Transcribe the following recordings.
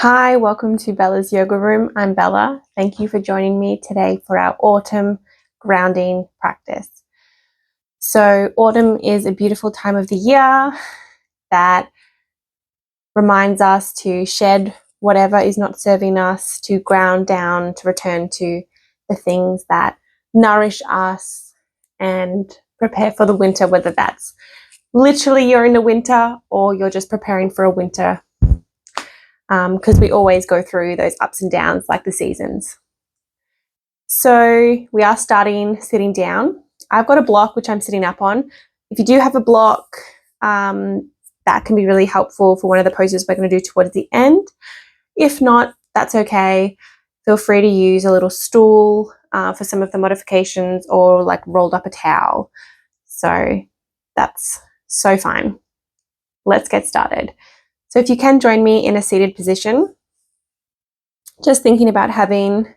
Hi, welcome to Bella's Yoga Room. I'm Bella. Thank you for joining me today for our autumn grounding practice. So autumn is a beautiful time of the year that reminds us to shed whatever is not serving us, to ground down, to return to the things that nourish us and prepare for the winter, whether that's literally you're in the winter or you're just preparing for a winter, because we always go through those ups and downs like the seasons. So we are starting sitting down. I've got a block which I'm sitting up on. If you do have a block, that can be really helpful for one of the poses we're going to do towards the end. If not, that's okay. Feel free to use a little stool for some of the modifications, or like rolled up a towel. So that's so fine. Let's get started. So if you can join me in a seated position, just thinking about having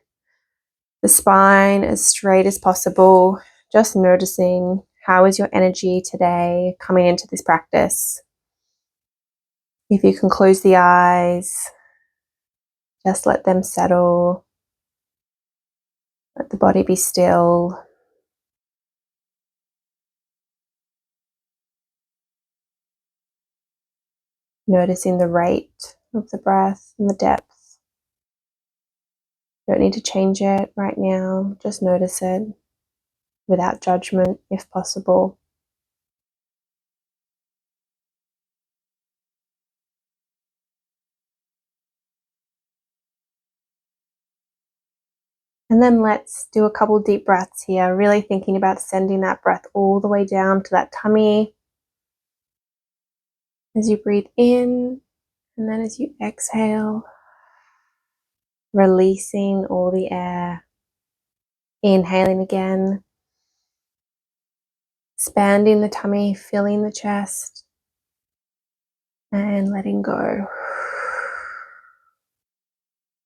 the spine as straight as possible, just noticing how is your energy today coming into this practice. If you can close the eyes, just let them settle. Let the body be still. Noticing the rate of the breath and the depth. Don't need to change it right now, just notice it without judgment if possible. And then let's do a couple deep breaths here, really thinking about sending that breath all the way down to that tummy. As you breathe in, and then as you exhale, releasing all the air. Inhaling again, expanding the tummy, filling the chest, and letting go.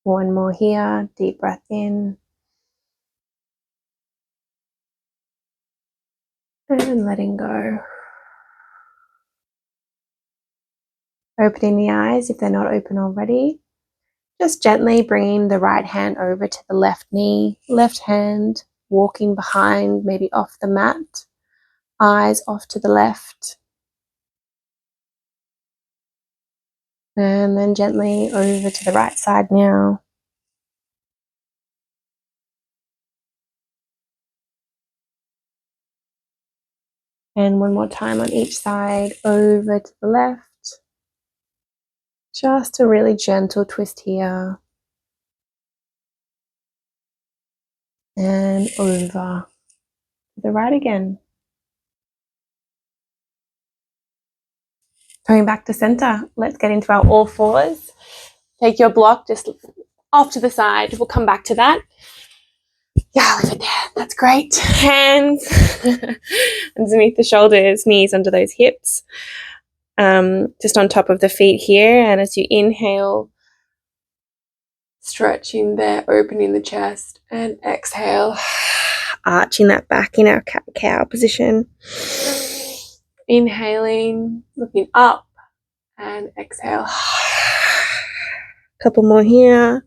One more here, deep breath in, and letting go. Opening the eyes if they're not open already. Just gently bringing the right hand over to the left knee, left hand walking behind, maybe off the mat, eyes off to the left. And then gently over to the right side now. And one more time on each side, over to the left. Just a really gentle twist here. And over to the right again. Coming back to center, let's get into our all fours. Take your block just off to the side. We'll come back to that. Yeah, leave it there. That's great. Hands underneath the shoulders, knees under those hips. Just on top of the feet here. And as you inhale, stretching there, opening the chest, and exhale, arching that back in our cat-cow position. Inhaling, looking up, and exhale. Couple more here.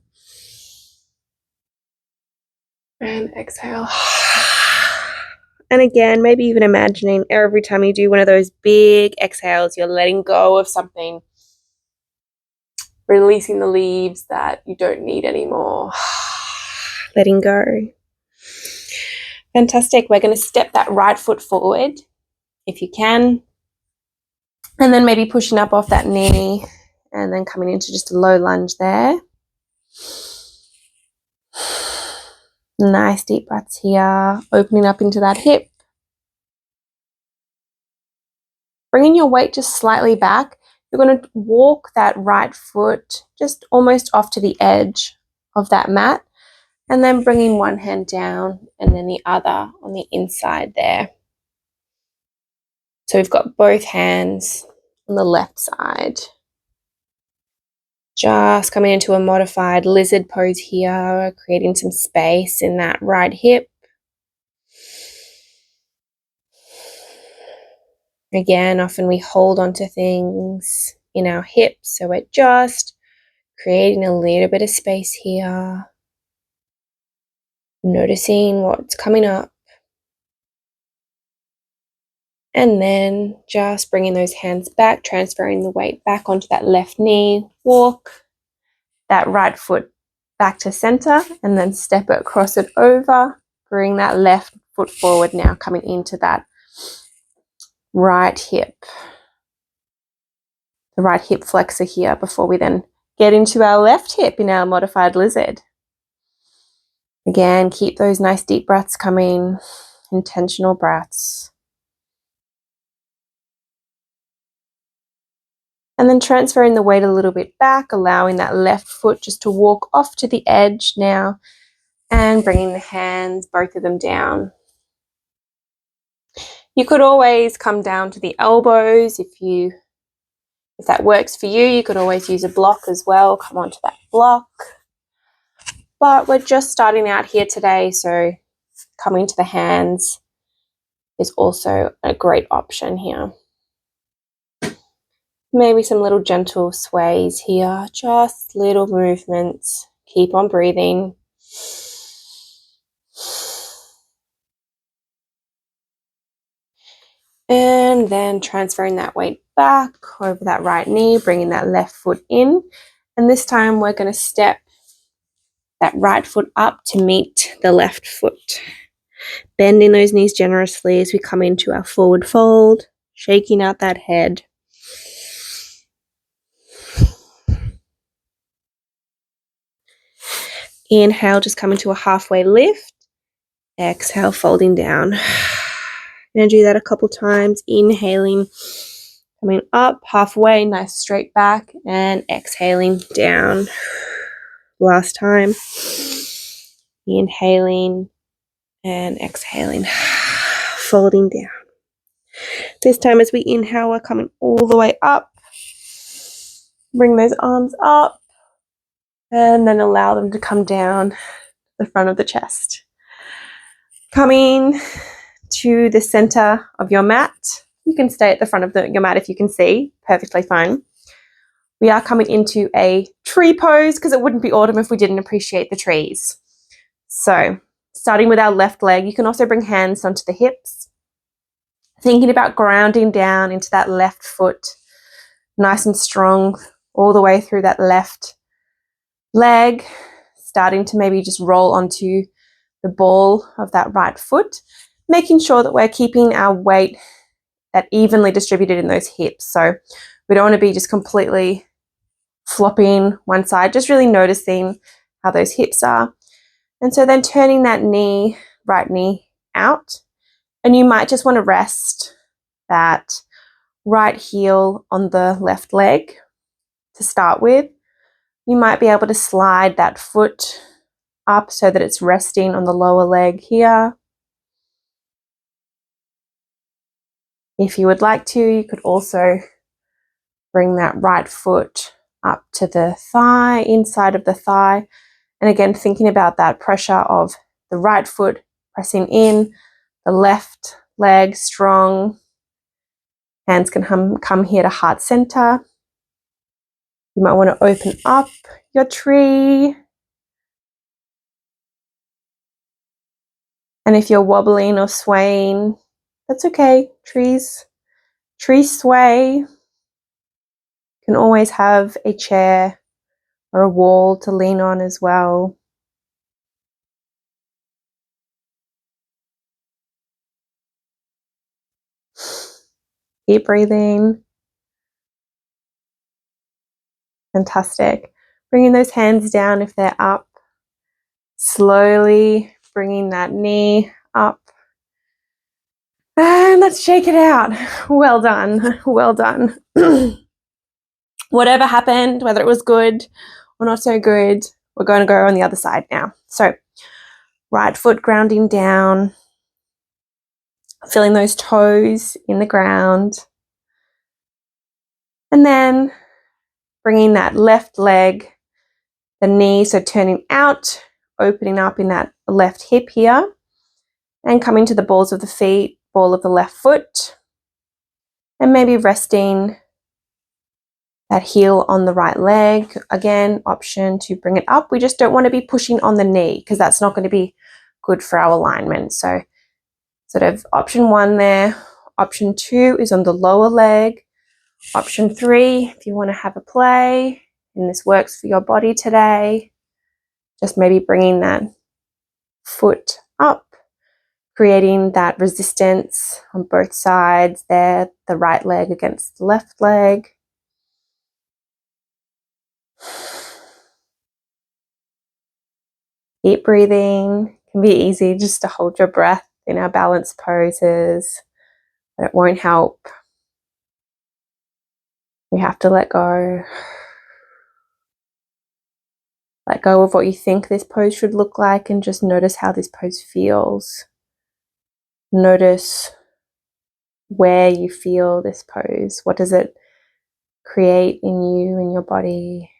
And exhale. And again, maybe even imagining every time you do one of those big exhales, you're letting go of something, releasing the leaves that you don't need anymore. Letting go. Fantastic. We're going to step that right foot forward if you can. And then maybe pushing up off that knee and then coming into just a low lunge there. Nice deep breaths here. Opening up into that hip. Bringing your weight just slightly back. You're going to walk that right foot just almost off to the edge of that mat. And then bringing one hand down and then the other on the inside there. So we've got both hands on the left side. Just coming into a modified lizard pose here, creating some space in that right hip. Again, often we hold onto things in our hips, so we're just creating a little bit of space here, noticing what's coming up, and then just bringing those hands back, transferring the weight back onto that left knee, walk that right foot back to center, and then step it, cross it over, bring that left foot forward now, coming into that right hip, the right hip flexor here, before we then get into our left hip in our modified lizard. Again, keep those nice deep breaths coming, intentional breaths. And then transferring the weight a little bit back, allowing that left foot just to walk off to the edge now, and bringing the hands, both of them down. You could always come down to the elbows if that works for you. You could always use a block as well, come onto that block. But we're just starting out here today, so coming to the hands is also a great option here. Maybe some little gentle sways here, just little movements. Keep on breathing. And then transferring that weight back over that right knee, bringing that left foot in. And this time we're going to step that right foot up to meet the left foot. Bending those knees generously as we come into our forward fold, shaking out that head. Inhale, just come into a halfway lift. Exhale, folding down. I'm going to do that a couple times. Inhaling, coming up halfway, nice straight back, and exhaling down. Last time. Inhaling and exhaling, folding down. This time as we inhale, we're coming all the way up. Bring those arms up and then allow them to come down the front of the chest. Coming to the center of your mat. You can stay at the front of your mat if you can see, perfectly fine. We are coming into a tree pose because it wouldn't be autumn if we didn't appreciate the trees. So starting with our left leg, you can also bring hands onto the hips. Thinking about grounding down into that left foot, nice and strong all the way through that left leg, starting to maybe just roll onto the ball of that right foot, making sure that we're keeping our weight that evenly distributed in those hips. So we don't want to be just completely flopping one side, just really noticing how those hips are. And so then turning that knee, right knee out, and you might just want to rest that right heel on the left leg to start with. You might be able to slide that foot up so that it's resting on the lower leg here. If you would like to, you could also bring that right foot up to the thigh, inside of the thigh. And again, thinking about that pressure of the right foot pressing in, the left leg strong. Hands can come here to heart center. You might want to open up your tree. And if you're wobbling or swaying, that's okay. Trees sway. You can always have a chair or a wall to lean on as well. Keep breathing. Fantastic. Bringing those hands down if they're up. Slowly bringing that knee up. And let's shake it out. Well done. Well done. Whatever happened, whether it was good or not so good, we're going to go on the other side now. So right foot grounding down, feeling those toes in the ground. And then bringing that left leg, the knee, so turning out, opening up in that left hip here, and coming to the balls of the feet, ball of the left foot, and maybe resting that heel on the right leg. Again, option to bring it up. We just don't want to be pushing on the knee because that's not going to be good for our alignment. So sort of option 1 there. Option 2 is on the lower leg. Option 3, if you want to have a play and this works for your body today, just maybe bringing that foot up, creating that resistance on both sides there, the right leg against the left leg. Deep breathing. It can be easy just to hold your breath in our balance poses, but it won't help. We have to let go. Let go of what you think this pose should look like and just notice how this pose feels. Notice where you feel this pose. What does it create in you, in your body?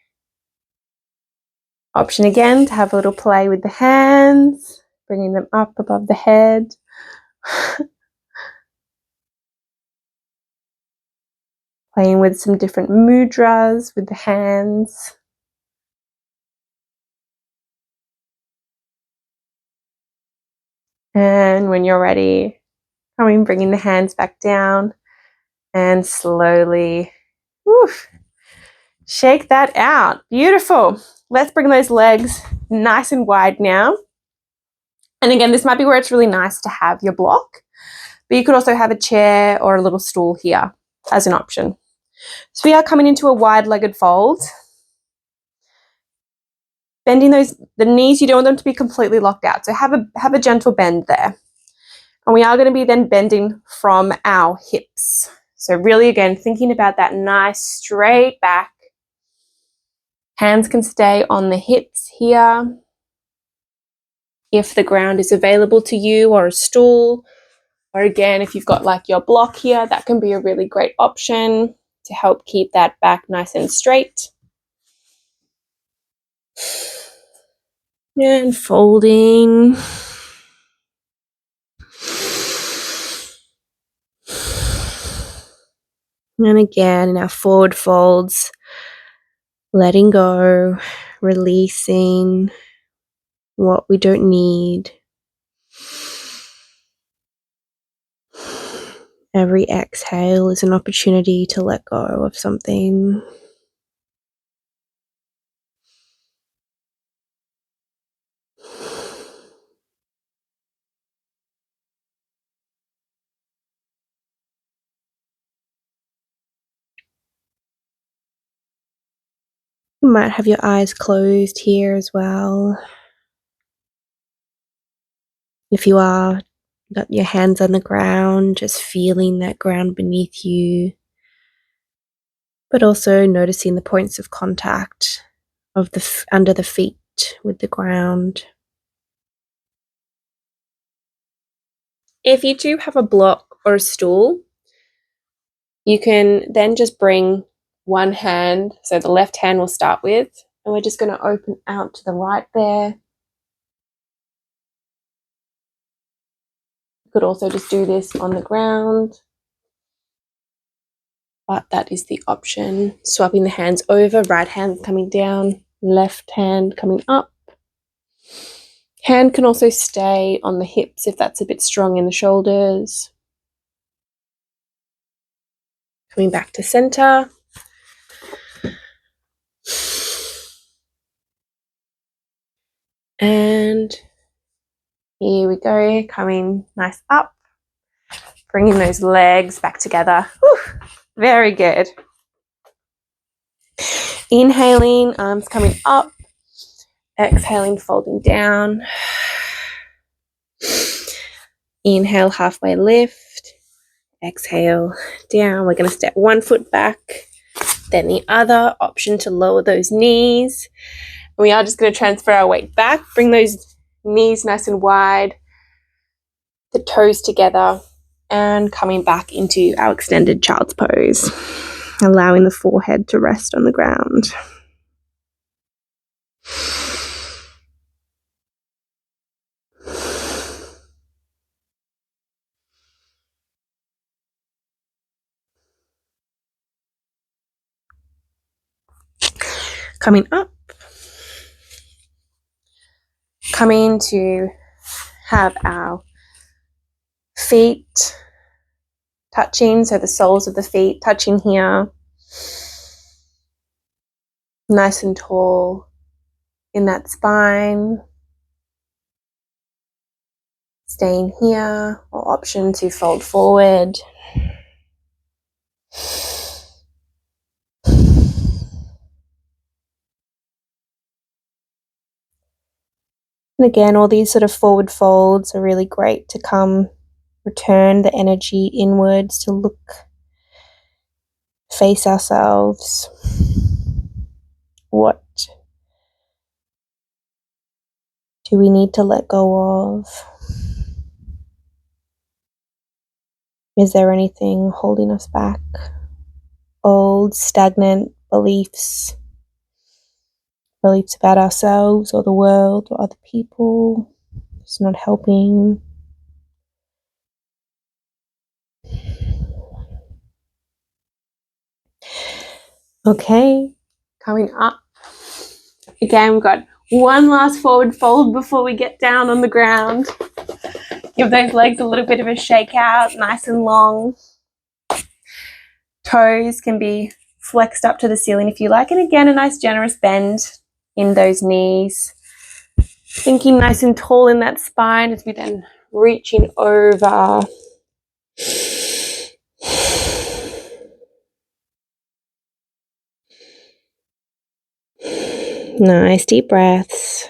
Option again to have a little play with the hands, bringing them up above the head. Playing with some different mudras with the hands. And when you're ready, bringing the hands back down and slowly shake that out. Beautiful. Let's bring those legs nice and wide now. And again, this might be where it's really nice to have your block, but you could also have a chair or a little stool here as an option. So we are coming into a wide-legged fold. Bending the knees, you don't want them to be completely locked out. So have a gentle bend there. And we are going to be then bending from our hips. So really, again, thinking about that nice straight back. Hands can stay on the hips here. If the ground is available to you, or a stool, or again, if you've got like your block here, that can be a really great option to help keep that back nice and straight. And folding. And again, in our forward folds, letting go, releasing what we don't need. Every exhale is an opportunity to let go of something. You might have your eyes closed here as well. If you are, got your hands on the ground, just feeling that ground beneath you, but also noticing the points of contact of under the feet with the ground. If you do have a block or a stool, you can then just bring one hand, so the left hand we'll start with, and we're just going to open out to the right there. You could also just do this on the ground, but that is the option. Swapping the hands over, right hand coming down, left hand coming up. Hand can also stay on the hips if that's a bit strong in the shoulders. Coming back to center. And here we go, coming nice up. Bringing those legs back together. Whew, very good. Inhaling, arms coming up. Exhaling, folding down. Inhale, halfway lift. Exhale, down. We're going to step one foot back, then the other. Option to lower those knees. We are just going to transfer our weight back. Bring those knees nice and wide. The toes together. And coming back into our extended child's pose. Allowing the forehead to rest on the ground. Coming up, coming to have our feet touching, so the soles of the feet touching here, nice and tall in that spine. Staying here, or option to fold forward. And again, all these sort of forward folds are really great to return the energy inwards, to look, face ourselves. What do we need to let go of? Is there anything holding us back? Old, stagnant beliefs about ourselves or the world or other people. It's not helping. Okay, coming up. Again, we've got one last forward fold before we get down on the ground. Give those legs a little bit of a shake out, nice and long. Toes can be flexed up to the ceiling if you like. And again, a nice generous bend in those knees. Thinking nice and tall in that spine as we then reaching over. Nice deep breaths.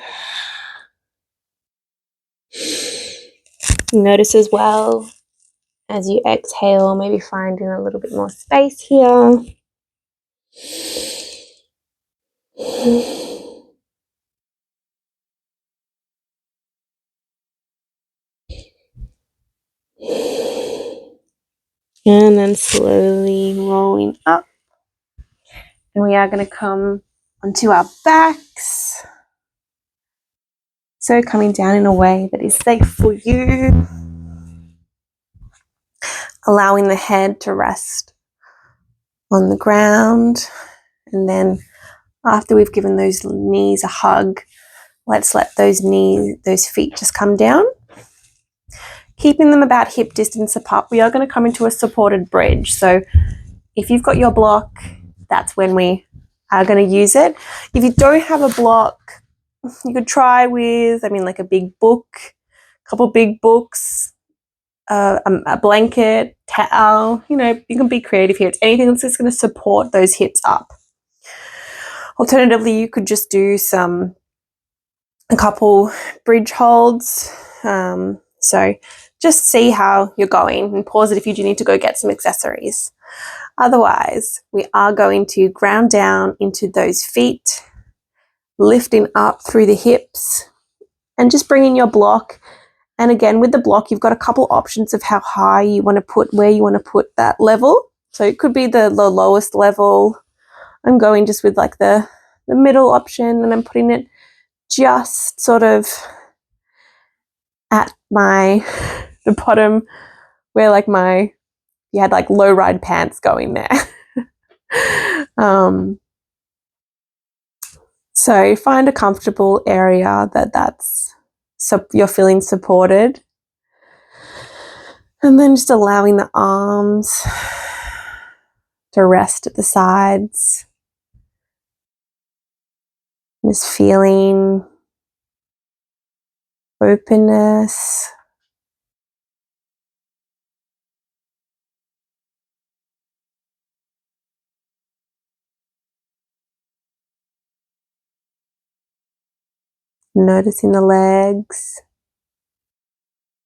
Notice as well as you exhale, maybe finding a little bit more space here. And then slowly rolling up. And we are going to come onto our backs. So coming down in a way that is safe for you. Allowing the head to rest on the ground. And then after we've given those knees a hug, let's let those feet just come down. Keeping them about hip distance apart, we are going to come into a supported bridge. So if you've got your block, that's when we are going to use it. If you don't have a block, you could try with, like a big book, a couple big books, a blanket, towel. You can be creative here. It's anything that's just going to support those hips up. Alternatively, you could just do a couple bridge holds. So just see how you're going and pause it if you do need to go get some accessories. Otherwise, we are going to ground down into those feet, lifting up through the hips, and just bringing your block. And again, with the block, you've got a couple options of how high you want to put, where you want to put that level. So it could be the lowest level. I'm going just with like the middle option, and I'm putting it just sort of at the bottom where you had like low ride pants going there. So find a comfortable area so you're feeling supported. And then just allowing the arms to rest at the sides. Just feeling openness. Noticing the legs.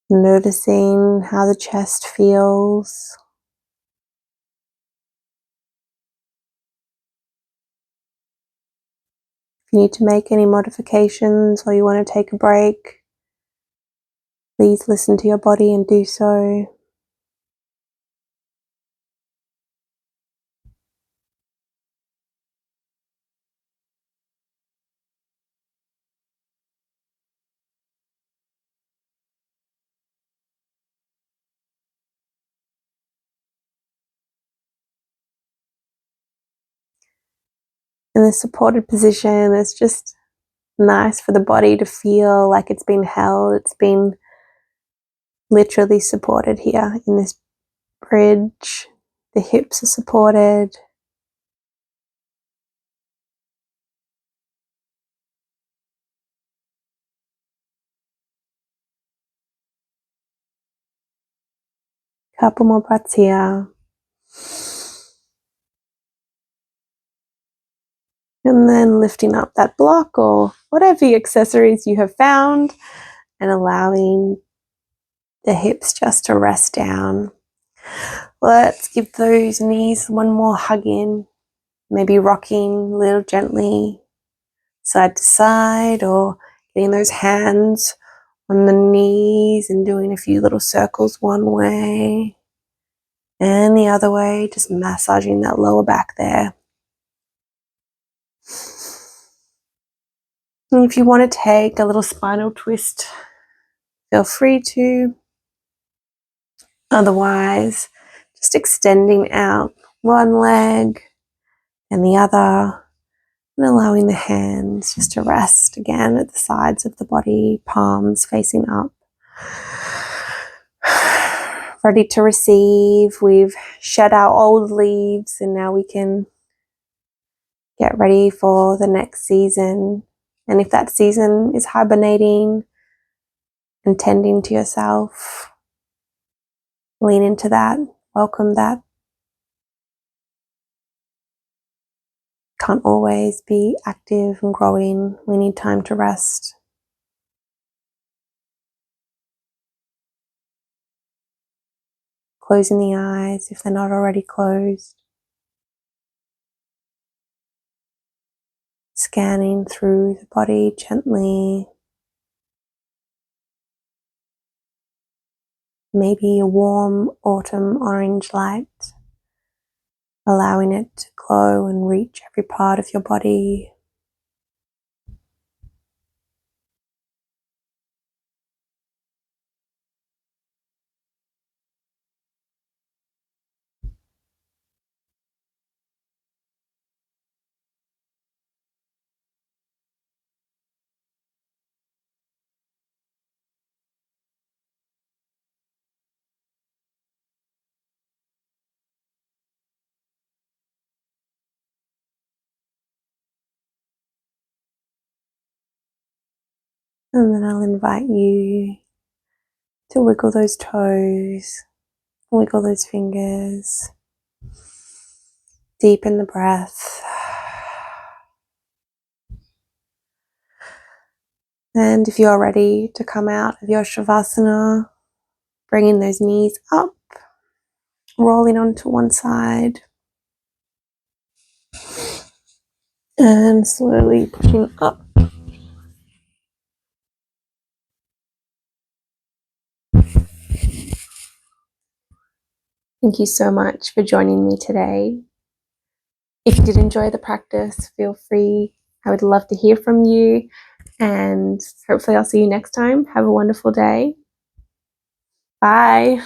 Noticing how the chest feels. If you need to make any modifications or you want to take a break, please listen to your body and do so. in this supported position. It's just nice for the body to feel like it's been held. It's been literally supported here in this bridge. The hips are supported. Couple more breaths here. And then lifting up that block or whatever accessories you have found and allowing the hips just to rest down. Let's give those knees one more hug in. Maybe rocking a little gently side to side or getting those hands on the knees and doing a few little circles one way and the other way, just massaging that lower back there. And if you want to take a little spinal twist, feel free to. Otherwise, just extending out one leg and the other and allowing the hands just to rest again at the sides of the body, palms facing up. Ready to receive. We've shed our old leaves and now we can get ready for the next season. And if that season is hibernating and tending to yourself, lean into that, welcome that. Can't always be active and growing. We need time to rest. Closing the eyes if they're not already closed. Scanning through the body gently. Maybe a warm autumn orange light, allowing it to glow and reach every part of your body. And then I'll invite you to wiggle those toes, wiggle those fingers, deepen the breath. And if you're ready to come out of your Shavasana, bringing those knees up, rolling onto one side, and slowly pushing up. Thank you so much for joining me today. If you did enjoy the practice, feel free. I would love to hear from you, and hopefully I'll see you next time. Have a wonderful day. Bye.